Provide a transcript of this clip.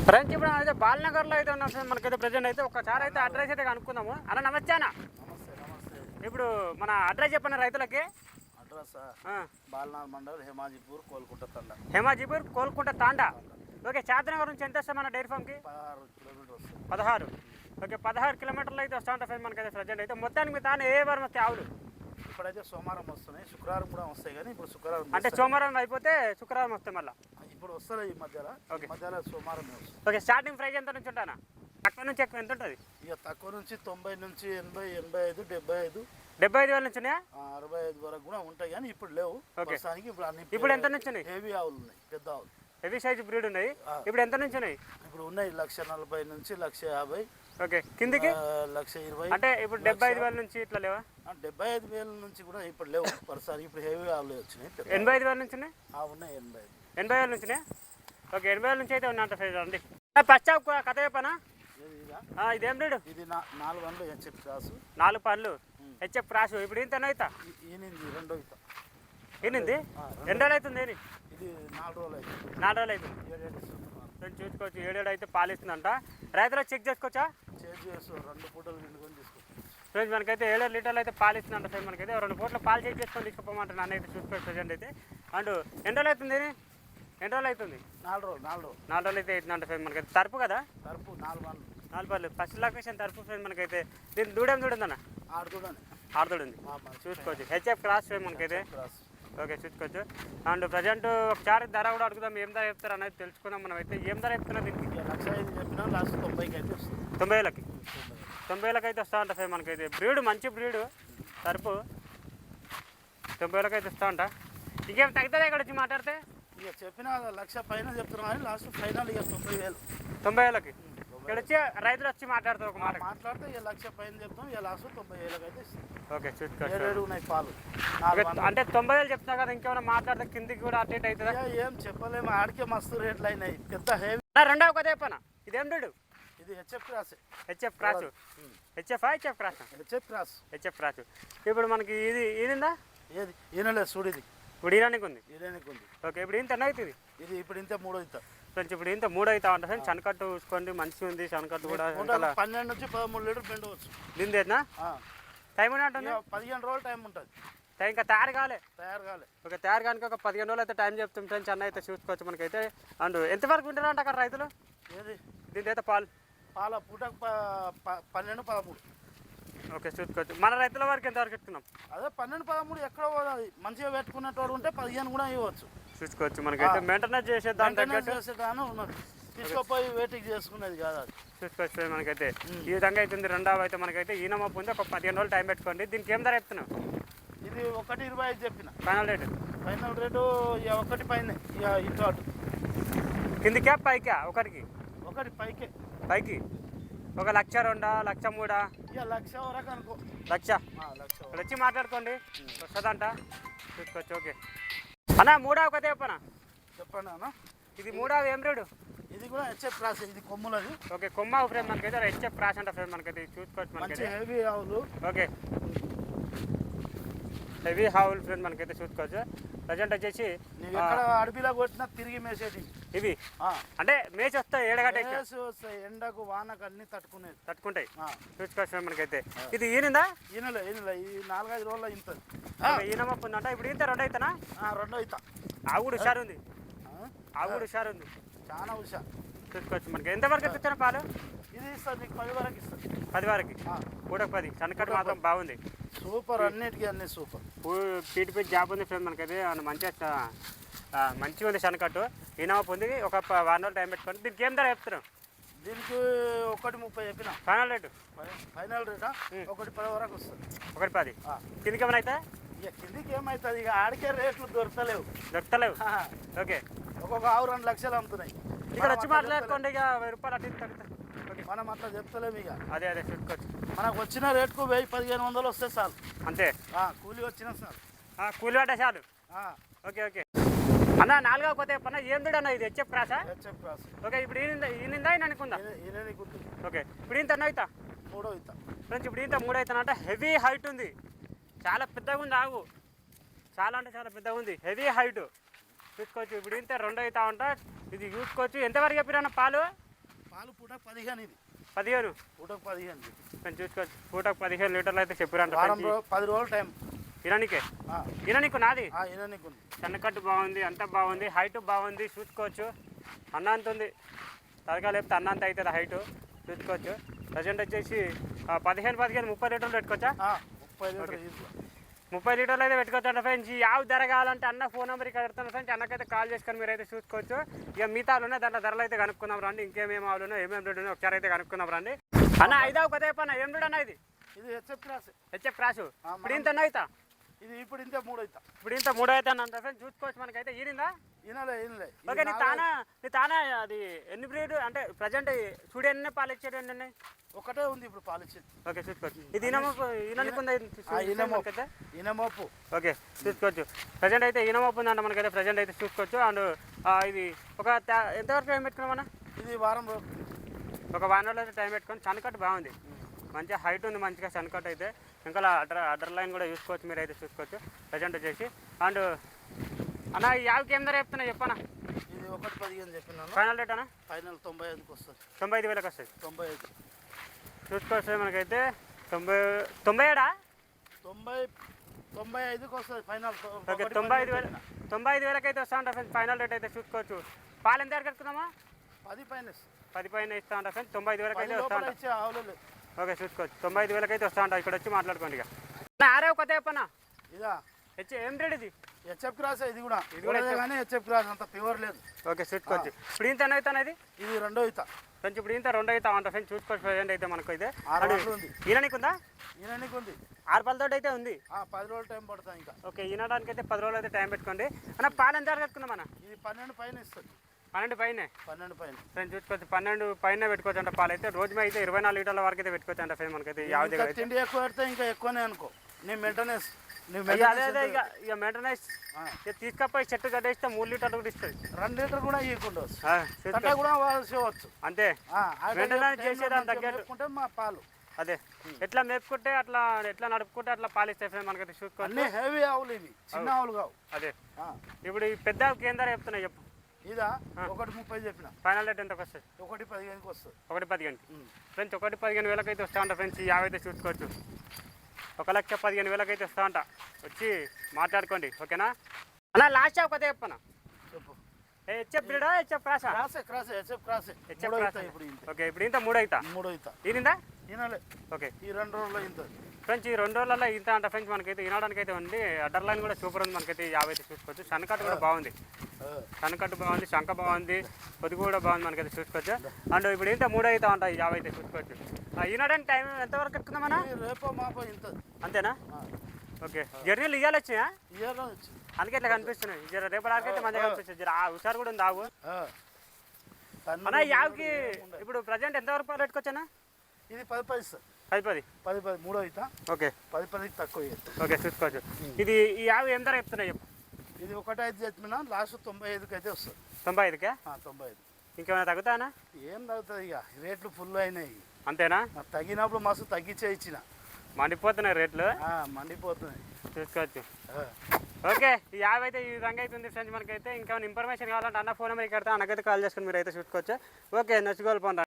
Friends ఇప్పుడు అయితే బాలనగర్లో అయితే ఉన్నాం సార్. మనకైతే ప్రజెంట్ అయితే ఒకసారి అయితే అడ్రస్ అయితే కనుక్కుందాము. అన్న నమస్తే అన్న. ఇప్పుడు మన అడ్రస్ చెప్పండి రైతులకి. అడ్రస్ బాలనగర్ మండల్ హేమాజీపూర్ కోల్కుంట తాండా. హేమాజీపూర్ కోల్కుంట తాండా. ఓకే, శాంతినగర్ నుంచి ఎంత వస్తాం మన డైరీ ఫామ్కి? 16 కిలోమీటర్లు వస్తుంది. 16. ఓకే, 16 కిలోమీటర్లు అయితే వస్తూ ఉంటాయి ఫ్రెండ్ మనకైతే ప్రజెంట్ అయితే. మొత్తానికి మీ తాను ఏ వారం వస్తాయి ఆవులు? ఇప్పుడైతే సోమవారం వస్తున్నాయి, శుక్రవారం కూడా వస్తాయి. కానీ ఇప్పుడు శుక్రవారం అంటే సోమవారం అయిపోతే శుక్రవారం వస్తాయి మళ్ళీ. ఇప్పుడు వస్తాయి ఈ మధ్యలో. ఓకే, మధ్యలో సోమవారం వస్తుంది. ఓకే, స్టార్టింగ్ ప్రైస్ ఎంత నుంచి ఉంటానా? తక్కువ నుంచి ఎక్కువ ఎంత ఉంటుంది? ఇక తక్కువ నుంచి 90 నుంచి 80, 85, 75, 75 వేల నుంచి 65 వరకు కూడా ఉంటాయి. కానీ ఇప్పుడు లేవు ప్రస్తుతానికి. ఇప్పుడు అన్ని ఇప్పుడు ఎంత నుంచి ఉన్నాయి? హెవీ ఆవులు ఉన్నాయి, పెద్ద ఆవులు, హెవీ సైజ్ బ్రీడ్ ఉన్నాయి. ఇప్పుడు ఎంత నుంచి ఉన్నాయి? ఇప్పుడు ఉన్నాయి 140,000 నుంచి 150,000. ఓకే, కిందికి 120,000. అంటే ఇప్పుడు 75,000 నుంచి ఇట్లా లేవా? 75,000 నుంచి కూడా ఇప్పుడు లేవు ప్రస్తుతానికి. ఇప్పుడు హెవీ ఆవులు వచ్చినాయి. 85,000 నుంచి ఉన్నాయి. ఉన్నాయి 80,000 నుంచి. ఓకే, 80,000 నుంచి అయితే ఉన్నంత సైజ్ అండి. ఫస్ట్ కథ చెప్పనా? ఇదేం బ్రీడ్? ఇది 4 పనులు హెచ్ఎఫ్ క్రాస్. 4 పనులు హెచ్ఎఫ్ క్రాస్. ఇప్పుడు ఇంత అవుతా ఈనింది 2వ ఈత. ఈనింది 2 రోజులు అవుతుంది. ఇది 4 రోజులు అవుతుంది. 4 రోజులు అవుతుంది. 7 చూసుకోవచ్చు, 7 అయితే పాలిస్తుందంట. రైతులు చెక్ చేసుకోవచ్చా? చెక్ చేసి 2 పూటలు నిండుకొని తీసుకోవచ్చు. ఫ్రెండ్స్ మనకైతే 7 లీటర్లు అయితే పాలిస్తుందంట. ఫ్రెండ్ మనకైతే 2 పూటలు పాలు చెక్ చేసుకొని తీసుకుపోమంటారు. నాన్న అయితే చూసుకోవచ్చు ప్రజెంట్ అయితే. అండ్ ఎన్ని రోజులు అవుతుంది? 2 రోజులు అవుతుంది. 4 రోజులు అయితే అవుతుందంట ఫ్రెండ్ మనకైతే. తరపు కదా? తరపు 4 పనులు. 4 పళ్ళు ఫస్ట్ లొకేషన్ తరపు ఫ్రెండ్ మనకైతే. దీని దూడేం చూడండి, ఆడుతుంది చూసుకోవచ్చు. హెచ్ఎఫ్ క్రాస్ ఫ్రెండ్ మనకైతే. ఓకే, చూసుకోవచ్చు. అండ్ ప్రజెంట్ ఒకసారి ధర కూడా అడుగుదాం. ఏం ధర చెప్తారు అనేది తెలుసుకుందాం. మనం అయితే ఏం ధర చెప్తున్నా దీనికి? 1,05,000 చెప్పినా లాస్ట్ 90,000 అయితే వస్తుంది. 90,000కి. 90,000కి అయితే వస్తూ ఉంటా ఫ్రెండ్ మనకైతే. బ్రీడ్ మంచి బ్రీడ్ తరపు. 90,000కి అయితే వస్తూ ఉంటా. ఇంకేం తగ్గుతుంది ఇక్కడ వచ్చి మాట్లాడితే? ఇక చెప్పిన 1,00,000 పైన చెప్తున్నాం కానీ లాస్ట్ ఫైనల్ ఇక 90,000. 90,000కి ఇక్కడ వచ్చి రైతులు వచ్చి మాట్లాడతారు. ఒక మాట మాట్లాడితే ఇక 1,00,000 పైన చెప్తాం. ఇక లాస్ట్ 90,000 అయితే ఇస్తాం. ఓకే, చూసుకోవచ్చు. 7 ఉన్నాయి పాలు. అంటే 90,000 చెప్తున్నా కదా, ఇంకేమైనా మాట్లాడితే కిందికి కూడా అటు ఇటు అవుతుందా? ఏం చెప్పలేము, ఆడికే మస్తు రేట్లు అయినాయి. పెద్ద హెవీ. రెండవ కథ చెప్పనా? ఇదేం బ్రీడ్? ఇది HF cross. HF cross. HF cross. HF cross. ఇప్పుడు మనకి ఇది ఈనిందా? ఏది ఈనలేదు చూడు. ఇది ఇప్పుడు ఈరానికి ఉంది. ఓకే, ఇప్పుడు ఇంత ఎన్న అవుతుంది? ఇది ఇప్పుడు ఇంత 3వ ఈత. ఫ్రెండ్స్ ఇప్పుడు ఇంత 3వ ఈత ఉంటుంది. శనకట్టు చూసుకోండి, మంచిగా ఉంది. శనకట్టు కూడా 12 నుంచి 13 లీటర్లు పిండవచ్చు. దీనిదేనా టైం ఉంటుంది? 15 రోజులు టైం ఉంటుంది. ఇంకా తయారు కాలే. ఓకే, తయారు కానీ ఒక 15 రోజులు అయితే టైం చెప్తాం ఫ్రెండ్స్. అన్న అయితే చూసుకోవచ్చు మనకైతే. అండ్ ఎంతవరకు వింటారంట అక్కడ రైతులు? ఏది దీని అయితే పాల పూటకు 12, 13. ఓకే, చూసుకోవచ్చు. మన రైతుల వరకు ఎంతవరకు పెట్టుకున్నాం? అదే 12, 13 ఎక్కడ పోతుంది. మంచిగా పెట్టుకునేటోడు ఉంటే 15 కూడా ఇవ్వచ్చు. చూసుకోవచ్చు మనకైతే. మెయింటెనెన్స్ చేసేదాన్ని ఉన్నది. తీసుకుపోయి వెయిటింగ్ చేసుకునేది కాదు అది. చూసుకోవచ్చు మనకైతే. ఈ విధంగా అవుతుంది. రెండవ అయితే మనకైతే ఈనమ్మ ఉంది. ఒక 15 రోజులు టైం పెట్టుకోండి. దీనికి ఏం ధర చెప్తున్నావు? ఇది 1,25,000 చెప్పిన. ఫైనల్ రేటు ఇక 1 పైన. ఇక ఇటు అటు కిందికా పైకా? 1 పైకే. పైకి 1,02,000, 1,03,000. ఇక 1,00,000 వరకు అనుకో. 1,00,000 ఇక్కడ వచ్చి మాట్లాడుకోండి, వస్తుందంట. చూసుకోవచ్చు. ఓకే అన్న, 3వ కథ చెప్పండి అన్న. ఇది 3వ ఏం రేడు? ఇది కూడా హెచ్ఎఫ్ క్రాస్. ఇది కొమ్ములది. ఓకే, కొమ్మ ఫ్రేమ్ మనకైతే. హెచ్ఎఫ్ క్రాస్ అంట ఫ్రేమ్ మనకైతే. చూసుకోవచ్చు మనకైతే. హెవీ ఆవులు. ఓకే, హెవీ ఆవులు ఫ్రెండ్ మనకైతే. చూసుకోవచ్చు. ప్రజెంట్ వచ్చేసి అడవిలో కొట్టినా తిరిగి మేసేటి ఇవి. అంటే మేసి వస్తాయి, ఏడగట్టే వస్తాయి. ఎండకు వానకు అన్ని తట్టుకుంటాయి. చూసుకోవచ్చు మనకైతే. ఇది ఈనిందా? ఈనలే ఈ 4-5 రోజుల్లో ఇంతది. ఈనమప్పు ఉందంట. ఇప్పుడు ఇంత 2వ ఈతనా? 2వ ఈత. ఆవుడు హుషారు ఉంది. చాలా హుషారు. చూసుకోవచ్చు మనకి. ఎంతవరకు ఇస్తాను పాలు? ఇది ఇస్తుంది నీకు 10 వరకు ఇస్తుంది. 10 వరకు కూడా 10. శనకట్టు మాత్రం బాగుంది. సూపర్, అన్నిటికీ అన్ని సూపర్. పీటి జాబ్ ఉంది ఫ్రెండ్ మనకైతే. మంచిగా ఉంది శనకట్టు. ఈనమప్పు ఉంది. ఒక 1 రోజులు టైం పెట్టుకోండి. దీనికి ఏం ధర చెప్తున్నాం? దీనికి 1,30 చెప్పిన. ఫైనల్ రేటు 1,10 వరకు వస్తుంది. 1,10. కిందికి ఏమైనా అయితే? ఇక కిందికి ఏమవుతుంది? ఇక ఆడికే రేట్లు దొరకలేవు. ఓకే, ఒక్కొక్క ఆవు 2 లక్షలు అమ్ముతున్నాయి. ఇక్కడ వచ్చి మాట్లాడుకోండి. ఇక 1000 రూపాయలు అటు తగ్గుతాయి. మనం అట్లా చెప్తలేము. ఇక అదే చూసుకోవచ్చు. మనకు వచ్చిన రేటుకు 1,000-1,500 వస్తే చాలు. అంతే. కూలి వచ్చినా చాలు. కూలి పడ్డా చాలు. ఓకే అన్న, 4వ కొత్త చెప్పన్న. ఏం చూడు అన్న? ఇది హెచ్ఎఫ్ క్రాసా? HF cross. ఓకే, ఇప్పుడు ఈనిందా అనుకుందా? ఓకే, ఇప్పుడు ఇంత 3వ ఈత. ఫ్రెండ్స్ ఇప్పుడు ఇంత 3వ ఈతనంట. హెవీ హైట్ ఉంది. చాలా పెద్దగా ఉంది ఆవు. చాలా అంటే చాలా పెద్దగా ఉంది. హెవీ హైట్ చూసుకోవచ్చు. ఇప్పుడు ఇంత 2వ ఈత అంట. ఇది చూసుకోవచ్చు. ఎంతవరకు చెప్పిరన్న పాలు? పాలు పూటకు 15 ఇది 15 పూటకు 15 కొంచెం చూసుకోవచ్చు. పూటకు 15 లీటర్లు అయితే చెప్పారంట. వారం 10 రోజులు టైం ఇరానికే ఇరానికు నాది ఈయనకు సన్నకట్టు బాగుంది, అంతా బాగుంది, హైట్ బాగుంది చూసుకోవచ్చు. అన్నంత ఉంది, తరగా లేకపోతే అన్నంత అవుతుంది హైటు చూసుకోవచ్చు. ప్రజెంట్ వచ్చేసి 15 30 లీటర్లు పెట్టుకోవచ్చా? 30 లీటర్లు 30 లీటర్లు అయితే పెట్టుకోవచ్చు అంట ఫ్రెండ్స్. ఈ ఆవు ధర కావాలంటే అన్న ఫోన్ నెంబర్ ఇక్కడ పెడతాను ఫ్రెండ్స్. అన్నకైతే కాల్ చేసుకొని మీరు అయితే చూసుకోవచ్చు. ఇక మిగతాలు ఉన్నాయి, దాంట్లో ధరలు అయితే కనుక్కుందాం రండి. ఇంకేమేమి ఆవులు ఉన్నాయి, ఏమేమి రేటు ఉన్నాయి ఒకసారి అయితే కనుక్కుందాం రండి. అన్న 5 కొద్ది అన్న ఏం రేటు అన్న ఇది? ఇది హెచ్ఎఫ్ క్రాస్. హెచ్ఎఫ్ క్రాస్ ఇప్పుడు ఇంత అవుతా? ఇది ఇప్పుడు ఇంత 3 అవుతా. ఇప్పుడు ఇంత 3 అవుతా అంట ఫ్రెండ్స్ చూసుకోవచ్చు. మనకైతే ఈనిందా? ఈనలే ఓకే. నీ తానా అది ఎన్ని బ్రీడ్ అంటే ప్రజెంట్ చూడు ఎన్ని పాలు ఇచ్చేటి ఉన్నాయి? ఒకటే ఉంది ఇప్పుడు పాలు ఇచ్చేది. ఓకే చూసుకోవచ్చు. ఇది ఈనమోపు. ఓకే చూసుకోవచ్చు. ప్రజెంట్ అయితే ఈనమోపు ఉందంట మనకైతే. ప్రజెంట్ అయితే చూసుకోవచ్చు. అండ్ ఇది ఒక ఎంతవరకు టైం పెట్టుకున్నామన్నా? ఇది వారం రోజులు, ఒక వారం రోజులు అయితే టైం పెట్టుకొని. సన్కట్ బాగుంది, మంచిగా హైట్ ఉంది, మంచిగా సన్కట్ అయితే. ఇంకా అడ్డర్ లైన్ కూడా చూసుకోవచ్చు, మీరు అయితే చూసుకోవచ్చు. ప్రజెంట్ వచ్చేసి అండ్ అన్న ఈ యావకి ఏం ధర చెప్తున్నా చెప్పనా? ఇది 1.15 చెప్పినాను. ఫైనల్ రేట్ అన్న? ఫైనల్ 95కి వస్తుంది. 95,000కి వస్తుంది. 95 చూసుకోవచ్చు. మనకైతే 97 95కి వస్తుంది ఫైనల్. ఓకే 95,000 అయితే వస్తా ఉంటా ఫ్రెండ్స్. ఫైనల్ రేట్ అయితే చూసుకోవచ్చు. పాలు ఎంత వరకు కట్టుకుందామా? 10 పైన ఇస్తా ఉంటా ఫ్రెండ్స్. 95,000 అయితే వస్తా ఉంటా. ఓకే చూసుకోవచ్చు. 95,000 అయితే వస్తా ఉంటా. ఇక్కడ వచ్చి మాట్లాడుకోండి. ఇక ఆరే కొత్త చెప్పన్నా ఇదా ఏం రేట్ ఇది? HF cross. ఇది కూడా కానీ హెచ్ఎఫ్ క్రాస్ అంత ప్యూర్ లేదు. ఓకే చూసుకోవచ్చు. ఇప్పుడు ఇంత అవుతాను ఇది? ఇది 2 అవుతా ఫ్రెండ్స్. ఇప్పుడు ఇంత 2 అవుతా ఉంటా ఫ్రెండ్స్. చూసుకోవచ్చు. ప్రజెంట్ అయితే మనకు అయితే ఉంది. ఈయననికి ఉందా? ఈయననికి ఉంది. 6 పళ్ళతోటి అయితే ఉంది. 10 రోజులు టైం పడుతుంది ఇంకా. ఓకే ఈనడానికి అయితే 10 రోజులు అయితే టైం పెట్టుకోండి. అన్న పాలు ఎంత కట్టుకుందాం అన్న? ఇది 12 పైన ఇస్తుంది. 12 పైన ఫ్రెండ్స్ చూసుకోవచ్చు. 12 పైన పెట్టుకోవచ్చు అంట పాలు అయితే. రోజు అయితే 24 లీటర్ల వరకు అయితే పెట్టుకోవచ్చు అంట ఫ్రెండ్స్. మనకైతే తిండి ఎక్కువ పెడితే ఇంకా ఎక్కువనే అనుకో. నీ మెయింటెనెన్స్ అదే ఇక మెయింటెనెన్స్ తీసుకపోయి చెట్టు కట్టేస్తే 3 లీటర్లు కూడా ఇస్తుంది. 2 లీటర్ కూడా ఇవ్వకుండా కూడా అంతే. మెయింటెనెన్స్ చేసేదాన్ని తగ్గట్టు మా పాలు అదే ఎట్లా మేపుకుంటే అట్లా ఎట్లా నడుపుకుంటే అట్లా పాలు ఇస్తాయి ఫ్రెండ్స్. మనకైతే చూసుకోవచ్చు. హెవీ ఆవులు ఇవి, చిన్న ఆవులు కావు. అదే ఇప్పుడు ఈ పెద్ద కేంద్రం చెప్తున్నా చెప్పు. ఇదా 1.30 చెప్పిన. ఫైనల్ రేట్ ఎంతకు వస్తుంది? 1.15కి వస్తుంది. 1.15 ఫ్రెండ్స్. 1.15,000 అయితే వస్తా ఉంటా ఫ్రెండ్స్. ఈ యావ అయితే చూసుకోవచ్చు. 1,15,000 అయితే వస్తా ఉంటా. వచ్చి మాట్లాడుకోండి ఓకేనా అలా. లాస్ట్ కొత్త చెప్పనా? చెప్పు. హెచ్ఎఫ్ బ్రీడా హెచ్ఎఫ్ క్రాసా? Cross HF cross. ఓకే ఇప్పుడు ఇంత 3 అవుతా. 3 అవుతా ఈనిందా? ఈనలే. ఓకే ఈ 2 రోజుల్లో ఇంత ఫ్రెండ్స్. ఈ 2 రోజులలో ఇంత అంట ఫ్రెండ్స్. మనకైతే వినడానికి అయితే ఉంది. అడ్డర్ లైన్ కూడా సూపర్ ఉంది. మనకైతే 50 అయితే చూసుకోవచ్చు. సన్నకట్టు కూడా బాగుంది, సన్నకట్టు బాగుంది, శంఖ బాగుంది, పొదుగు కూడా బాగుంది. మనకైతే చూసుకోవచ్చు. అండ్ ఇప్పుడు ఇంత 3 అవుతా ఉంటాయి. 50 అయితే చూసుకోవచ్చు. ఈనడానికి టైం ఎంతవరకు ఎక్కుతుందమ్మా? రేపో మాపో ఇంత. అంతేనా? ఓకే. జర్నీలు ఇవ్వాలి వచ్చినాయా? వచ్చి అందుకే ఇట్లా కనిపిస్తున్నాయి. జర రేపటి వరకు అయితే మంచిగా కనిపిస్తుంది. జర హుషారు కూడా ఉంది ఆవు. అన్న యావుకి ఇప్పుడు ప్రజెంట్ ఎంతవరకు పాలు పెట్టుకోవచ్చా? ఇది 10 10 3 అవుతా. ఓకే 10కి తక్కువ. ఓకే చూసుకోవచ్చు. ఇది ఈ యావు ఎంత ధర చెప్తున్నాయి చెప్పు? ఇది 1.5 చెప్పినా లాస్ట్ 95కి అయితే వస్తుంది. 95కా? 95. ఇంకేమైనా తగ్గుతానా? ఏం తగ్గుతుంది ఇక, రేట్లు ఫుల్ అయినాయి. అంతేనా? తగ్గినప్పుడు మస్తు తగ్గించే ఇచ్చిన. మండిపోతున్నాయి రేట్లు. మండిపోతున్నాయి చూసుకోవచ్చు. ఓకే ఈ యావ్ అయితే ఈ విధంగా అయితే ఉంది ఫ్రెండ్స్. మనకైతే ఇంకా ఇన్ఫర్మేషన్ కావాలంటే అన్న ఫోన్ నెంబర్ ఇక్కడ అన్నకైతే కాల్ చేసుకుని మీరు అయితే చూసుకోవచ్చు. ఓకే నచ్చుకోవాలి.